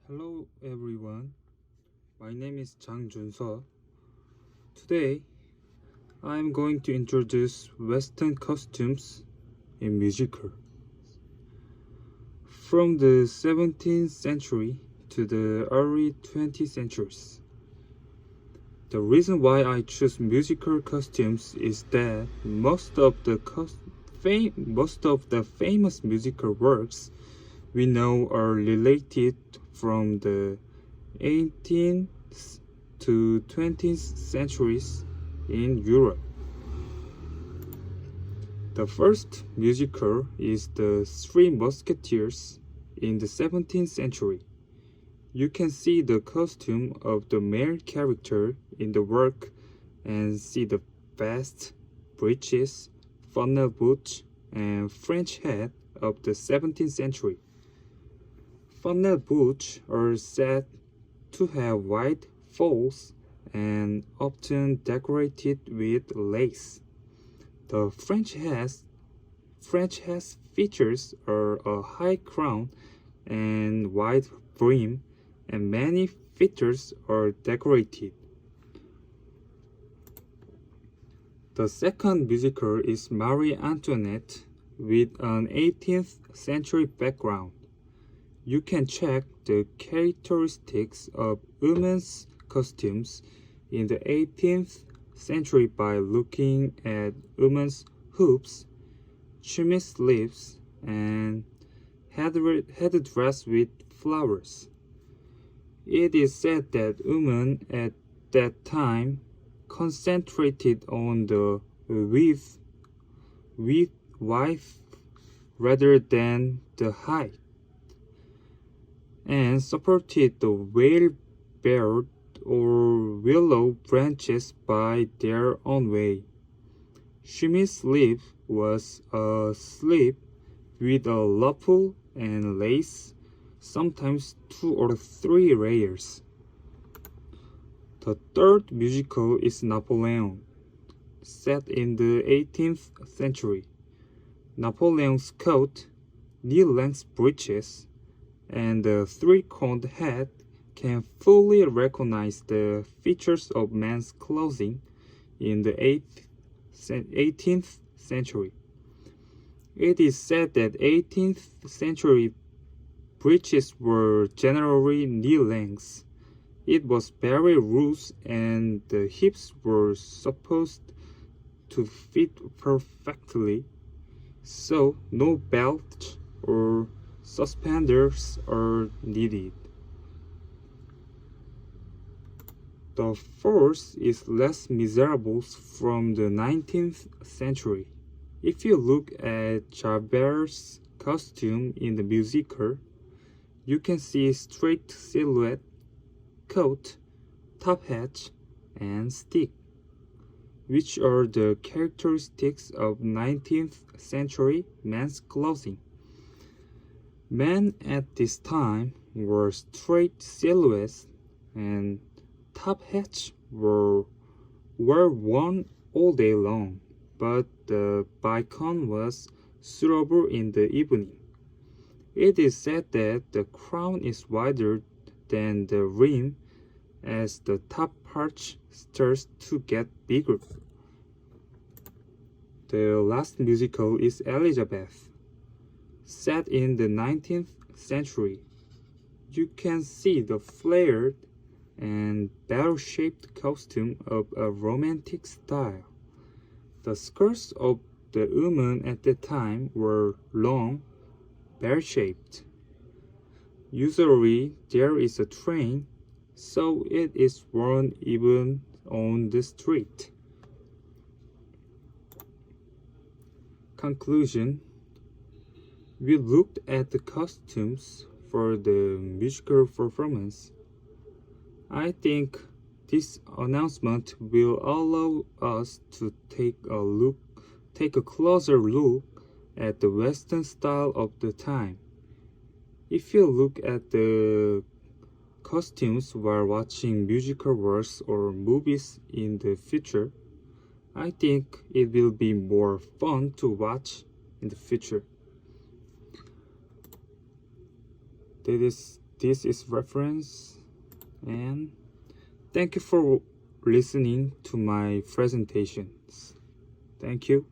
Hello everyone, my name is Jang Junso. Today, I am going to introduce Western costumes in musical. From the 17th century to the early 20th centuries. The reason why I choose musical costumes is that most of the famous musical works we know are related from the 18th to 20th centuries in Europe. The first musical is The Three Musketeers in the 17th century. You can see the costume of the main character in the work and see the vest, breeches, funnel boots, and French hat of the 17th century. Funnel boots are said to have wide folds and often decorated with lace. The French hat's features are a high crown and wide brim, and many feathers are decorated. The second musical is Marie Antoinette with an 18th century background. You can check the characteristics of women's costumes in the 18th century by looking at women's hoops, chemise sleeves, and headdress with flowers. It is said that women at that time concentrated on the width rather than the height, and supported the whale-beard or willow branches by their own way. Chemise sleeve was a sleeve with a ruffle and lace, sometimes 2 or 3 layers. The third musical is Napoleon, set in the 18th century. Napoleon's coat, knee-length breeches, and the three-cornered hat can fully recognize the features of men's clothing in the 18th century. It is said that 18th century breeches were generally knee-length. It was very loose and the hips were supposed to fit perfectly, so no belt or suspenders are needed. The fourth is Les Miserables from the 19th century. If you look at Javert's costume in the musical, you can see straight silhouette, coat, top hat, and stick, which are the characteristics of 19th century men's clothing. Men at this time wore straight silhouettes, and top hats were worn all day long, but the bicon was suitable in the evening. It is said that the crown is wider than the rim as the top part starts to get bigger. The last musical is Elizabeth, set in the 19th century. You can see the flared and barrel-shaped costume of a romantic style. The skirts of the women at the time were long, barrel-shaped. Usually there is a train, so it is worn even on the street. Conclusion: we looked at the costumes for the musical performance. I think this announcement will allow us to take a closer look at the Western style of the time. If you look at the costumes while watching musical works or movies in the future, I think it will be more fun to watch in the future. this is reference, and thank you for listening to my presentations. Thank you.